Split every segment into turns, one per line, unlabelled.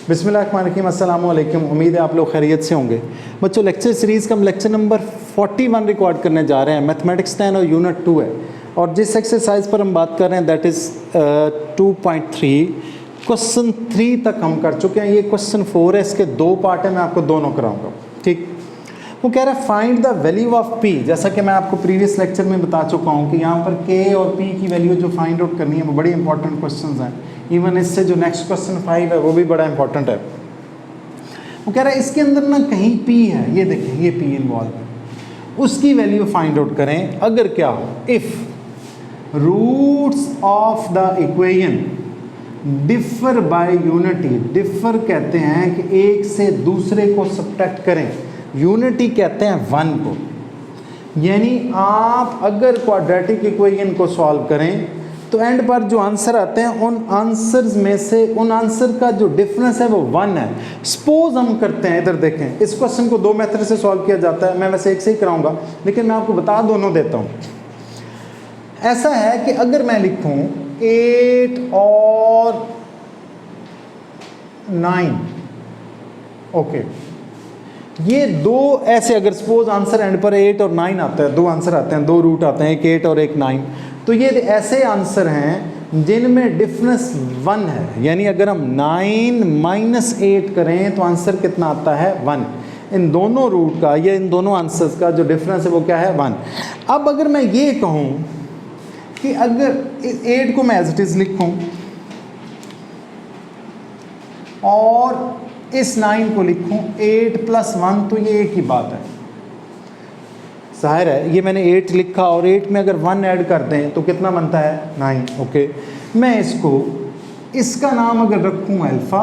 बिस्मिल्लाहिर्रहमानिर्रहीम, अस्सलाम वालेकुम। उम्मीद है आप लोग खैरियत से होंगे। बच्चों, लेक्चर सीरीज़ का हम लेक्चर नंबर 41 रिकॉर्ड करने जा रहे हैं। मैथमेटिक्स 10 और यूनिट 2 है, और जिस एक्सरसाइज पर हम बात कर रहे हैं दैट इज़ 2.3। क्वेश्चन 3 तक हम कर चुके हैं। ये क्वेश्चन 4 है, इसके 2 पार्ट है, मैं आपको दोनों कराऊंगा। ठीक, वो कह रहा है find the value of P. जैसा कि मैं आपको प्रीवियस लेक्चर में बता चुका हूँ कि यहाँ पर के और पी की वैल्यू जो फाइंड आउट करनी है वो बड़ी इंपॉर्टेंट क्वेश्चंस हैं। इवन इससे जो नेक्स्ट क्वेश्चन 5 है वो भी बड़ा इंपॉर्टेंट है। वो कह रहा है इसके अंदर ना कहीं पी है, ये देखें, ये पी इन्वॉल्व है, उसकी वैल्यू फाइंड आउट करें। अगर क्या हो, if roots of the equation differ by unity. Differ कहते हैं कि एक से दूसरे को सब्ट्रैक्ट करें, यूनिटी कहते हैं 1 को। यानी आप अगर क्वाड्रेटिक इक्वेशन को सॉल्व करें तो एंड पर जो आंसर आते हैं उन आंसर्स में से उन आंसर का जो डिफरेंस है वो 1 है। सपोज हम करते हैं, इधर देखें, इस क्वेश्चन को 2 मेथड से सॉल्व किया जाता है। मैं वैसे एक से ही कराऊंगा, लेकिन मैं आपको बता दोनों देता हूँ। ऐसा है कि अगर मैं लिखूं 8 और 9, ओके, ये दो ऐसे, अगर सपोज आंसर एंड पर 8 और 9 आता है, 2 आंसर आते हैं, 2 रूट आते हैं, एक 8 और एक 9, तो ये ऐसे आंसर हैं जिनमें डिफरेंस 1 है। यानी अगर हम 9 माइनस 8 करें तो आंसर कितना आता है, 1। इन दोनों रूट का या इन दोनों आंसर्स का जो डिफरेंस है वो क्या है, 1। अब अगर मैं ये कहूँ कि अगर 8 को मैं एज इट इज़ लिखूँ और इस 9 को लिखूं 8 + 1, तो ये एक ही बात है। जाहिर है ये मैंने 8 लिखा और 8 में अगर 1 ऐड कर दें तो कितना बनता है, 9। ओके, मैं इसका नाम अगर रखूं अल्फ़ा,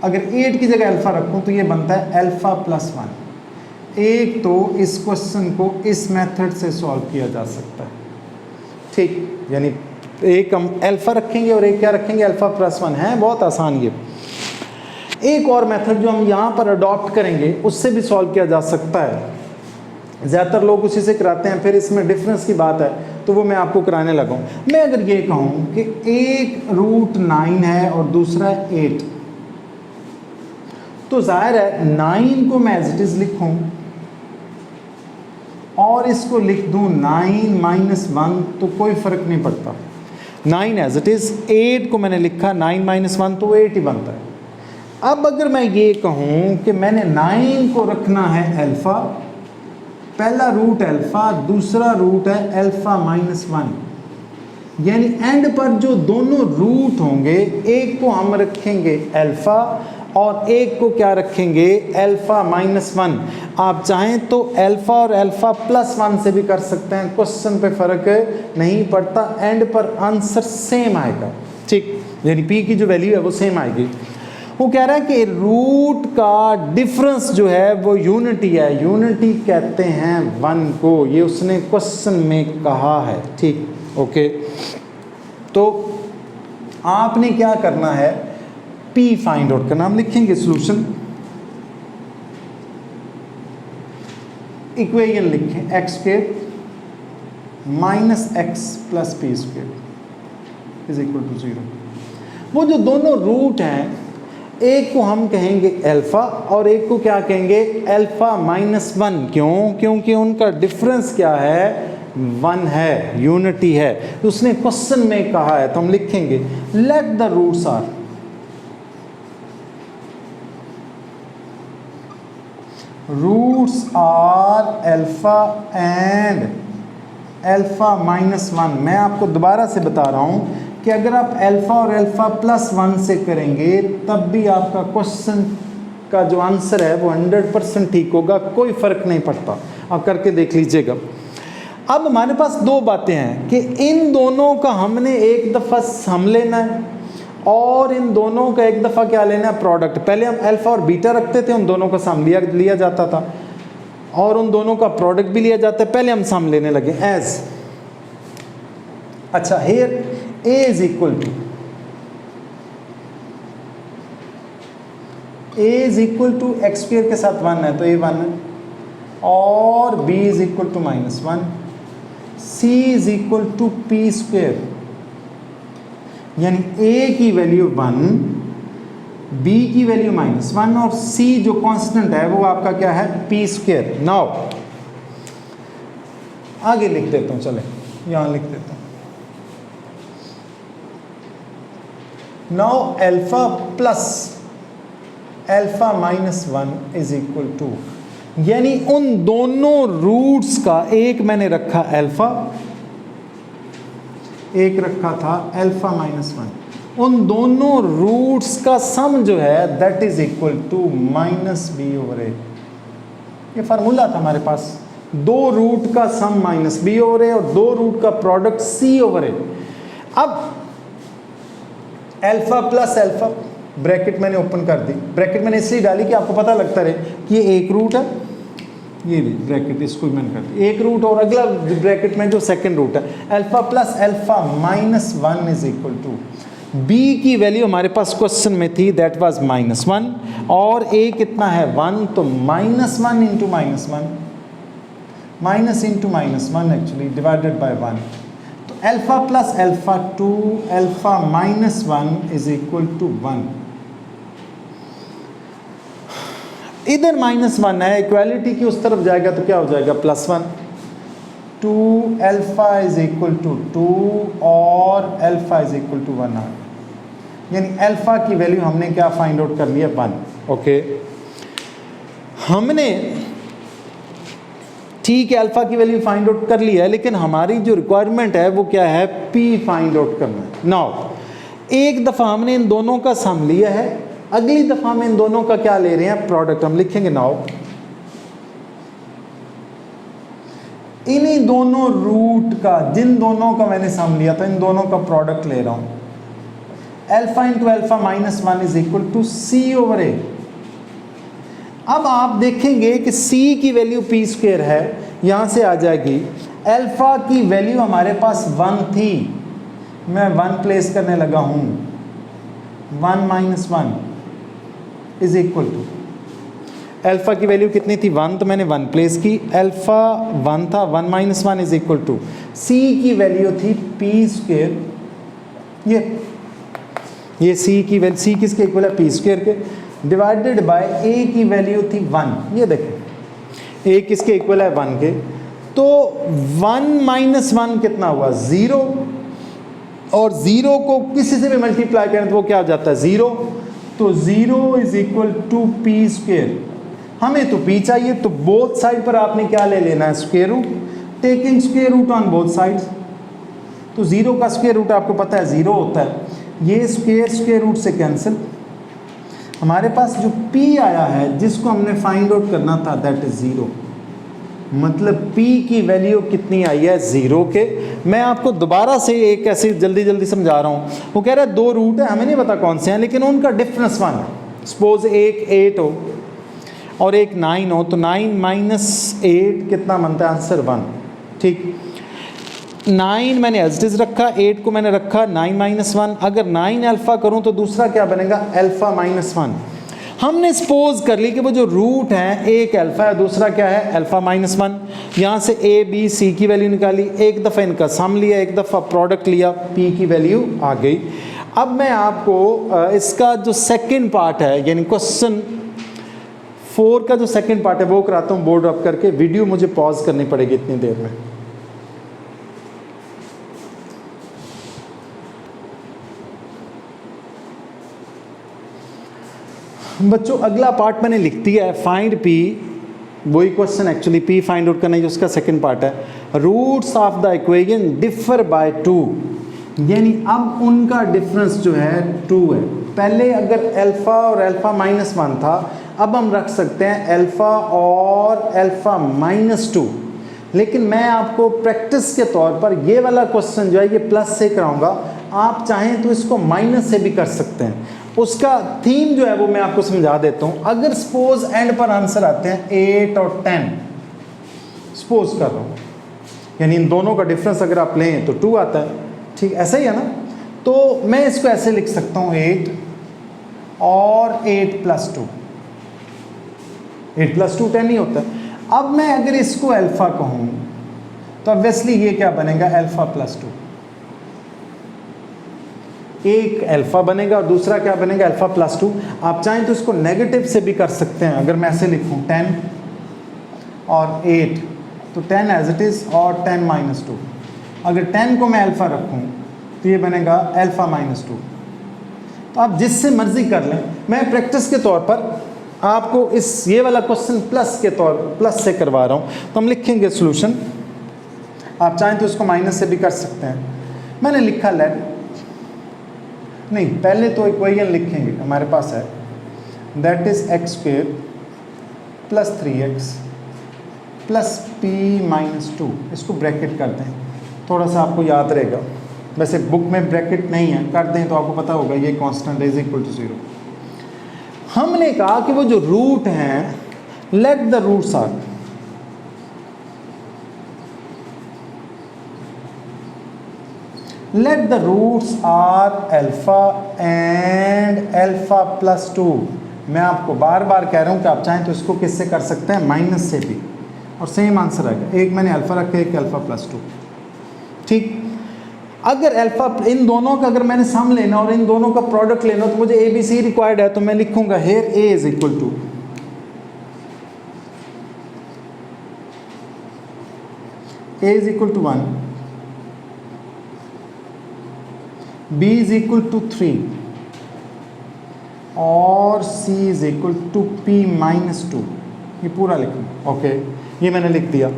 अगर 8 की जगह अल्फ़ा रखूं तो ये बनता है अल्फ़ा + 1। एक तो इस क्वेश्चन को इस मेथड से सॉल्व किया जा सकता है। ठीक, यानी एक हम अल्फ़ा रखेंगे और एक क्या रखेंगे, अल्फ़ा + 1 है। बहुत आसान। ये एक और मेथड जो हम यहाँ पर अडॉप्ट करेंगे उससे भी सॉल्व किया जा सकता है। ज़्यादातर लोग उसी से कराते हैं, फिर इसमें डिफरेंस की बात है तो वो मैं आपको कराने लगा हूँ। मैं अगर ये कहूँ कि एक रूट 9 है और दूसरा 8, तो जाहिर है 9 को मैं एज इट इज़ लिखूँ और इसको लिख दूँ 9 माइनस 1, तो कोई फ़र्क नहीं पड़ता। 9 एज इट इज़, 8 को मैंने लिखा 9 माइनस 1, तो 8 ही बनता है। अब अगर मैं ये कहूँ कि मैंने 9 को रखना है अल्फ़ा, पहला रूट अल्फ़ा, दूसरा रूट है अल्फ़ा - 1, यानी एंड पर जो दोनों रूट होंगे, एक को हम रखेंगे अल्फ़ा और एक को क्या रखेंगे, अल्फ़ा - 1। आप चाहें तो अल्फ़ा और अल्फ़ा + 1 से भी कर सकते हैं, क्वेश्चन पे फ़र्क नहीं पड़ता, एंड पर आंसर सेम आएगा। ठीक, यानी पी की जो वैल्यू है वो सेम आएगी। वो कह रहा है कि रूट का डिफरेंस जो है वो यूनिटी है, यूनिटी कहते हैं 1 को, ये उसने क्वेश्चन में कहा है। ठीक, ओके, तो आपने क्या करना है, पी फाइंड आउट करना। हम लिखेंगे सॉल्यूशन, इक्वेशन लिखें x² - x + p² = 0। वो जो दोनों रूट हैं, एक को हम कहेंगे अल्फ़ा और एक को क्या कहेंगे, अल्फ़ा - 1। क्यों? क्योंकि उनका डिफरेंस क्या है, 1 है, यूनिटी है। उसने क्वेश्चन में कहा है, तो हम लिखेंगे let the roots are, roots are alpha and alpha - 1। मैं आपको दोबारा से बता रहा हूँ कि अगर आप अल्फ़ा और अल्फ़ा + 1 से करेंगे तब भी आपका क्वेश्चन का जो आंसर है वो 100% ठीक होगा, कोई फ़र्क नहीं पड़ता। आप करके देख लीजिएगा। अब हमारे पास 2 बातें हैं कि इन दोनों का हमने एक दफ़ा सम लेना है और इन दोनों का एक दफ़ा क्या लेना है, प्रोडक्ट। पहले हम अल्फ़ा और बीटा रखते थे, उन दोनों का सम लिया जाता था और उन दोनों का प्रोडक्ट भी लिया जाता है। पहले हम सम लेने लगे एज, अच्छा, here a is equal to x² के साथ 1 है तो a 1 है, और b is equal to -1, c is equal to p², यानी a की वैल्यू 1 b की वैल्यू -1 और c जो कांस्टेंट है वो आपका क्या है p स्क्वायर। नाउ आगे लिख देता हूँ, चले यहाँ लिख देता हूँ। Now alpha plus alpha -1 is equal to, यानी उन दोनों रूट्स का एक मैंने रखा अल्फा, एक रखा था अल्फा -1, उन दोनों रूट्स का सम जो है that is equal to -b/a। ये फार्मूला था हमारे पास, दो रूट का सम -b/a और दो रूट का प्रोडक्ट c/a। अब अल्फा प्लस अल्फा, ब्रैकेट मैंने ओपन कर दी, ब्रैकेट मैंने इसलिए डाली कि आपको पता लगता रहे कि ये एक रूट है, ये भी ब्रैकेट इसको भी मैंने कर दी एक रूट, और अगला ब्रैकेट में जो सेकंड रूट है alpha plus alpha -1 is equal to, b की वैल्यू हमारे पास क्वेश्चन में थी दैट वाज -1 और a कितना है 1, तो -1 इंटू -1 एक्चुअली डिवाइडेड बाय 1, तो alpha plus alpha 2 alpha -1 is equal to 1। इधर -1 है, इक्वालिटी की उस तरफ जाएगा तो क्या हो जाएगा +1, 2 अल्फा इज इक्वल टू 2 और अल्फा इज इक्वल टू 1 आ गया, यानी अल्फा की वैल्यू हमने क्या फाइंड आउट कर लिया 1। ओके, हमने ठीक है अल्फा की वैल्यू फाइंड आउट कर लिया है, लेकिन हमारी जो रिक्वायरमेंट है वो क्या है p फाइंड आउट करना है। नाउ एक दफ़ा हमने इन दोनों का सम लिया है, अगली दफ़ा हम इन दोनों का क्या ले रहे हैं प्रोडक्ट, हम लिखेंगे नाउ इन्हीं दोनों रूट का, जिन दोनों का मैंने सम लिया था, इन दोनों का प्रोडक्ट ले रहा हूं। Alpha into alpha -1 is equal to c/a। अब आप देखेंगे कि c की वैल्यू p स्क्वायर है, यहां से आ जाएगी। अल्फा की वैल्यू हमारे पास 1 थी, मैं 1 प्लेस करने लगा हूं, 1 - 1 इज इक्वल टू, अल्फा की वैल्यू कितनी थी 1, तो मैंने 1 प्लेस की, अल्फा 1 था, 1 - 1 इज इक्वल टू, c की वैल्यू थी p स्क्वायर, ये c की वैल्यू, c किसके इक्वल है p स्क्वायर के, डिवाइडेड बाय a की वैल्यू थी 1, ये देखें a किसके इक्वल है 1 के, तो 1 - 1 कितना हुआ 0, और 0 को किसी से भी मल्टीप्लाई करें तो वो क्या हो जाता है 0, तो 0 is equal to p square. हमें तो p चाहिए, तो बोथ साइड पर आपने क्या ले लेना है square root, taking square root on both sides, तो 0 का स्क्वायर रूट आपको पता है 0 होता है, ये स्क्वायर रूट से कैंसिल, हमारे पास जो p आया है जिसको हमने फाइंड आउट करना था दैट इज 0, मतलब p की वैल्यू कितनी आई है 0 के। मैं आपको दोबारा से एक ऐसे जल्दी समझा रहा हूँ, वो कह रहा है दो रूट है, हमें नहीं पता कौन से हैं, लेकिन उनका डिफरेंस 1 है। सपोज एक 8 हो और एक 9 हो, तो 9 - 8 कितना बनता है आंसर 1, ठीक। 9 मैंने एज इट इज रखा, 8 को मैंने रखा 9 - 1, अगर 9 अल्फा करूं तो दूसरा क्या बनेगा अल्फा -1। हमने सपोज कर ली कि वो जो रूट हैं एक अल्फा है, दूसरा क्या है अल्फा -1, यहाँ से a b c की वैल्यू निकाली, एक दफ़ा इनका सम लिया, एक दफ़ा प्रोडक्ट लिया, p की वैल्यू आ गई। अब मैं आपको इसका जो सेकंड पार्ट है, यानी क्वेश्चन 4 का जो सेकंड पार्ट है वो कराता हूँ बोर्ड अप करके, वीडियो मुझे पॉज करनी पड़ेगी इतनी देर में। बच्चों अगला पार्ट मैंने लिख दिया है, फाइंड p, वही question actually p find out करना है जो उसका सेकंड पार्ट है। Roots of the equation differ by 2, यानी अब उनका डिफरेंस जो है 2 है। पहले अगर अल्फा और अल्फा -1 था, अब हम रख सकते हैं अल्फा और अल्फा -2, लेकिन मैं आपको प्रैक्टिस के तौर पर ये वाला क्वेश्चन जो है ये प्लस से कराऊंगा, आप चाहें तो इसको माइनस से भी कर सकते हैं। उसका थीम जो है वो मैं आपको समझा देता हूँ। अगर सपोज एंड पर आंसर आते हैं 8 और 10, सपोज कर रहा हूँ, यानी इन दोनों का डिफरेंस अगर आप लें तो 2 आता है, ठीक ऐसा ही है ना, तो मैं इसको ऐसे लिख सकता हूँ 8 और 8 + 2, 8 + 2 10 ही होता है। अब मैं अगर इसको अल्फा कहूँ तो ऑब्वियसली ये क्या बनेगा अल्फा + 2, एक अल्फ़ा बनेगा और दूसरा क्या बनेगा, अल्फ़ा प्लस 2। आप चाहें तो इसको नेगेटिव से भी कर सकते हैं। अगर मैं ऐसे लिखूँ 10 और 8, तो 10 एज इट इज़ और 10 माइनस 2। अगर 10 को मैं अल्फ़ा रखूँ तो ये बनेगा अल्फ़ा माइनस 2। तो आप जिससे मर्ज़ी कर लें। मैं प्रैक्टिस के तौर पर आपको ये वाला क्वेश्चन प्लस से करवा रहा हूँ। तो हम लिखेंगे सॉल्यूशन, आप चाहें तो इसको माइनस से भी कर सकते हैं। मैंने लिखा लेट, नहीं पहले तो इक्वेशन लिखेंगे, हमारे पास है that is x square plus 3x plus P minus 2। इसको ब्रैकेट करते हैं, थोड़ा सा आपको याद रहेगा। वैसे बुक में ब्रैकेट नहीं है, कर दें तो आपको पता होगा ये कांस्टेंट इज इक्वल टू 0। हमने कहा कि वो जो रूट हैं, let the roots are, let the roots are alpha and alpha plus 2। मैं आपको बार बार कह रहा हूँ कि आप चाहें तो इसको किससे कर सकते हैं, माइनस से भी, और सेम आंसर आएगा। एक मैंने अल्फ़ा रखा, एक अल्फ़ा प्लस 2, ठीक। अगर अल्फ़ा, इन दोनों का अगर मैंने सम लेना और इन दोनों का प्रोडक्ट लेना तो मुझे ए बी सी रिक्वायर्ड है। तो मैं लिखूंगा here a is equal to a is equal to 1, b is equal to 3 और c is equal to p minus 2। ये पूरा लिखना, ओके, ये मैंने लिख दिया।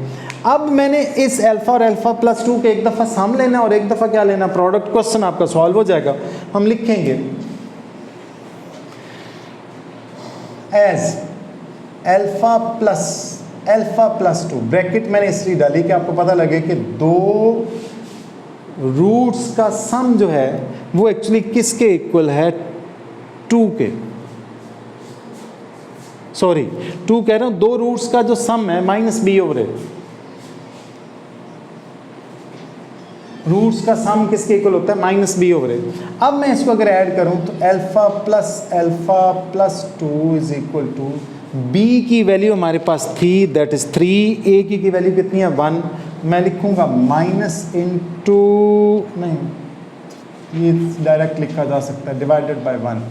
अब मैंने इस अल्फा और अल्फा प्लस 2 के एक दफ़ा सम लेना और एक दफ़ा क्या लेना, प्रोडक्ट। क्वेश्चन आपका सॉल्व हो जाएगा। हम लिखेंगे एज अल्फा प्लस 2, ब्रैकेट मैंने इसलिए डाली कि आपको पता लगे कि दो रूट्स का सम जो है वो एक्चुअली किसके इक्वल है, 2 के, सॉरी 2 कह रहा हूं, दो रूट्स का जो सम है माइनस बी ओवर ए। रूट्स का सम किसके इक्वल होता है, माइनस बी ओवर ए। अब मैं इसको अगर ऐड करूं तो alpha plus 2 is equal to b की वैल्यू हमारे पास थी, दैट इज 3, ए की वैल्यू कितनी है 1। मैं लिखूंगा माइनस इंटू, नहीं ये डायरेक्ट लिखा जा सकता है, divided by 1।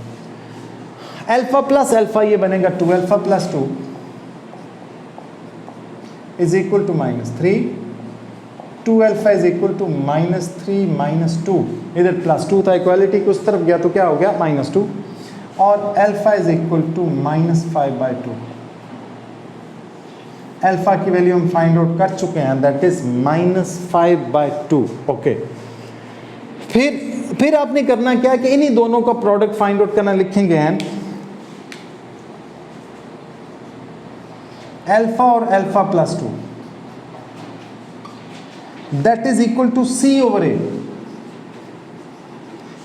Alpha plus alpha ये बनेगा 2 alpha plus 2 is equal to minus 3, 2 alpha is equal to minus 3 minus 2। इधर प्लस 2 था, इक्वालिटी की उस तरफ गया तो क्या हो गया, माइनस 2। और alpha is equal to minus 5/2। Alpha की वैल्यू हम फाइंड आउट कर चुके हैं, दैट इज माइनस 5/2, ओके। फिर आपने करना क्या है कि इन्हीं दोनों का प्रोडक्ट फाइंड आउट करना, लिखेंगे हैं अल्फा और alpha plus 2 that is equal to C over A.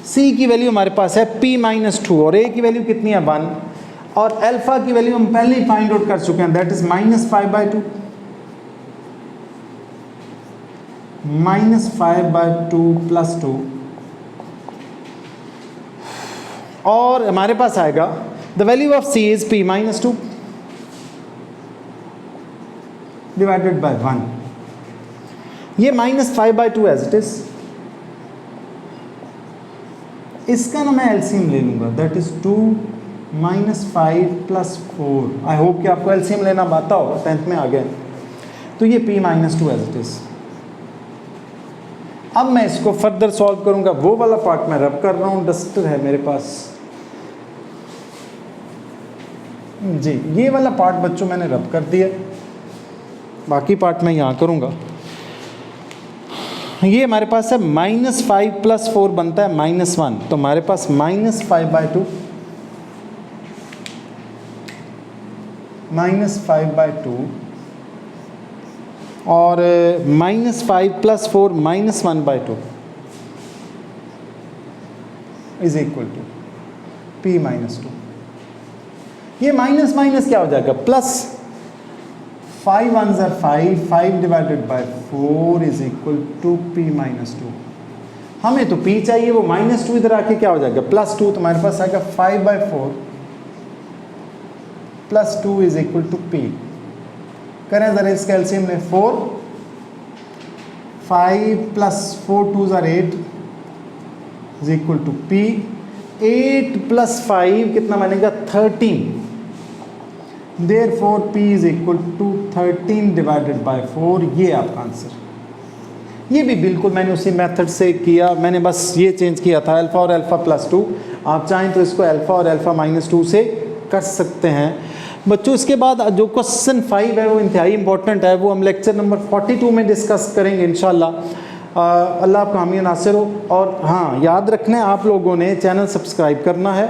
C की वैल्यू हमारे पास है p माइनस 2 और a की वैल्यू कितनी है 1, और अल्फा की वैल्यू हम पहले ही फाइंड आउट कर चुके हैं, that is minus 5/2, minus 5/2 plus 2, और हमारे पास आएगा the value of c is p minus 2 divided by 1। ये माइनस 5/2 एज इट इज, इसका ना मैं एलसीएम ले लूंगा, that is 2 minus 5 plus 4। I hope कि आपको एलसीएम लेना आता होगा, 10th में आ गए। तो ये p minus 2 as it is. अब मैं इसको फर्दर सॉल्व करूंगा, वो वाला पार्ट मैं रब कर रहा हूँ, डस्टर है मेरे पास जी, ये वाला पार्ट बच्चों मैंने रब कर दिया, बाकी पार्ट मैं यहाँ करूँगा। ये हमारे पास है माइनस 5 प्लस 4 बनता है माइनस 1, तो हमारे पास माइनस 5/2 और minus 5 plus 4 minus 1/2 is equal to p minus 2। ये माइनस माइनस क्या हो जाएगा, plus 5 1s are 5, 5 divided by 4 is equal to p minus 2। हमें तो p चाहिए, वो माइनस 2 इधर आके क्या हो जाएगा, प्लस 2, तो हमारे पास आएगा 5/4 plus 2 is equal to p। करें ज़रा इसका एलसीएम में, 4 5 plus 4 2s are 8, is equal to P, 8 + 5 कितना बनेगा 13, therefore P is equal to 13/4, ये आपका आंसर। ये भी बिल्कुल मैंने उसी मेथड से किया, मैंने बस ये चेंज किया था अल्फ़ा और अल्फ़ा +2, आप चाहें तो इसको अल्फ़ा और अल्फ़ा -2 से कर सकते हैं। बच्चों इसके बाद जो क्वेश्चन 5 है वो इंतहाई इंपॉर्टेंट है, वो हम लेक्चर नंबर 42 में डिस्कस करेंगे इंशाल्लाह। अल्लाह आपका हामी नासिर हो। और हाँ, याद रखना है आप लोगों ने चैनल सब्सक्राइब करना है,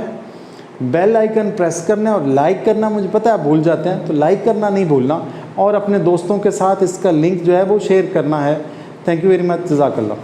बेल आइकन प्रेस करना है और लाइक करना, मुझे पता है आप भूल जाते हैं, तो लाइक करना नहीं भूलना, और अपने दोस्तों के साथ इसका लिंक जो है वो शेयर करना है। थैंक यू वेरी मच, जज़ाकल्लाह।